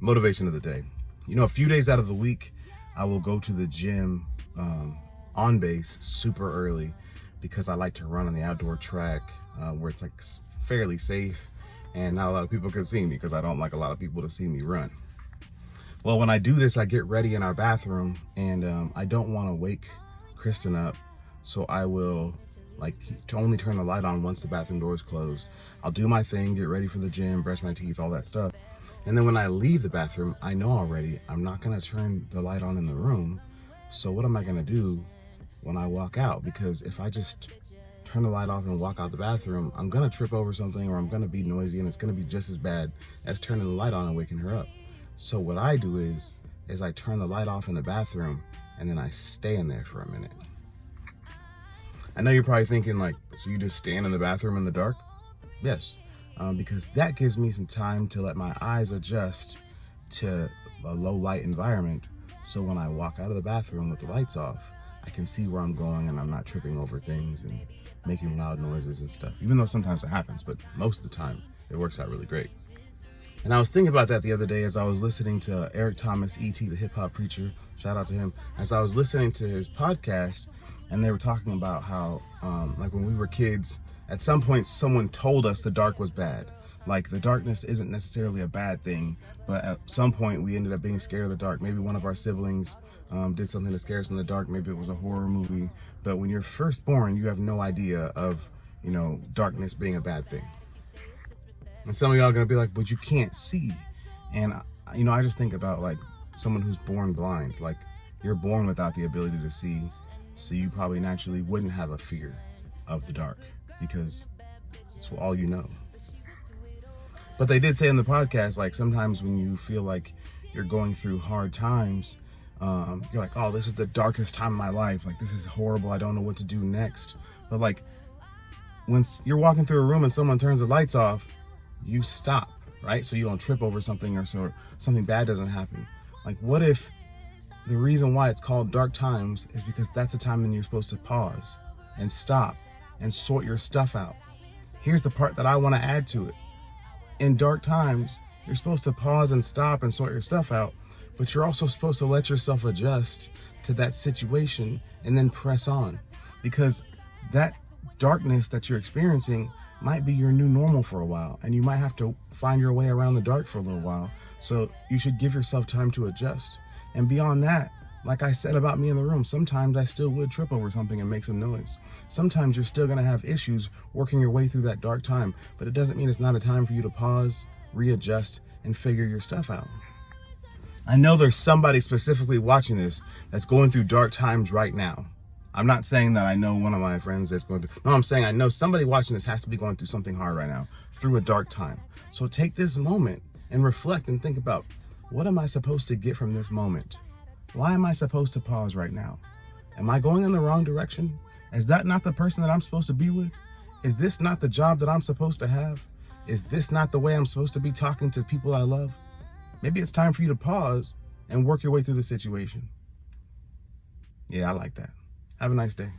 Motivation of the day. You know, a few days out of the week, I will go to the gym on base super early because I like to run on the outdoor track where it's like fairly safe and not a lot of people can see me because I don't like a lot of people to see me run. Well, when I do this, I get ready in our bathroom and I don't want to wake Kristen up. So I will only turn the light on once the bathroom door is closed. I'll do my thing, get ready for the gym, brush my teeth, all that stuff. And then when I leave the bathroom, I know already I'm not gonna turn the light on in the room. So what am I gonna do when I walk out? Because if I just turn the light off and walk out the bathroom, I'm gonna trip over something or I'm gonna be noisy and it's gonna be just as bad as turning the light on and waking her up. So what I do is I turn the light off in the bathroom and then I stay in there for a minute. I know you're probably thinking so you just stand in the bathroom in the dark? Yes. Because that gives me some time to let my eyes adjust to a low light environment. So when I walk out of the bathroom with the lights off, I can see where I'm going and I'm not tripping over things and making loud noises and stuff. Even though sometimes it happens, but most of the time it works out really great. And I was thinking about that the other day as I was listening to Eric Thomas, E.T. the hip hop preacher, shout out to him, as I was listening to his podcast, and they were talking about how when we were kids, at some point, someone told us the dark was bad. Like, the darkness isn't necessarily a bad thing, but at some point we ended up being scared of the dark. Maybe one of our siblings did something to scare us in the dark. Maybe it was a horror movie. But when you're first born, you have no idea of, darkness being a bad thing. And some of y'all are gonna be like, but you can't see. And, I just think about someone who's born blind. Like, you're born without the ability to see, so you probably naturally wouldn't have a fear of the dark, because it's all you know. But they did say in the podcast, sometimes when you feel like you're going through hard times, you're like, oh, this is the darkest time of my life. This is horrible. I don't know what to do next. But when you're walking through a room and someone turns the lights off, you stop, right? So you don't trip over something or so something bad doesn't happen. What if the reason why it's called dark times is because that's the time when you're supposed to pause and stop and sort your stuff out? Here's the part that I want to add to it. In dark times, you're supposed to pause and stop and sort your stuff out, but you're also supposed to let yourself adjust to that situation and then press on, because that darkness that you're experiencing might be your new normal for a while, and you might have to find your way around the dark for a little while. So you should give yourself time to adjust. And beyond that, like I said about me in the room, sometimes I still would trip over something and make some noise. Sometimes you're still gonna have issues working your way through that dark time, but it doesn't mean it's not a time for you to pause, readjust, and figure your stuff out. I know there's somebody specifically watching this that's going through dark times right now. I'm not saying that I know one of my friends that's going through, no, I'm saying I know somebody watching this has to be going through something hard right now, through a dark time. So take this moment and reflect and think about, what am I supposed to get from this moment? Why am I supposed to pause right now? Am I going in the wrong direction? Is that not the person that I'm supposed to be with? Is this not the job that I'm supposed to have? Is this not the way I'm supposed to be talking to people I love? Maybe it's time for you to pause and work your way through the situation. Yeah, I like that. Have a nice day.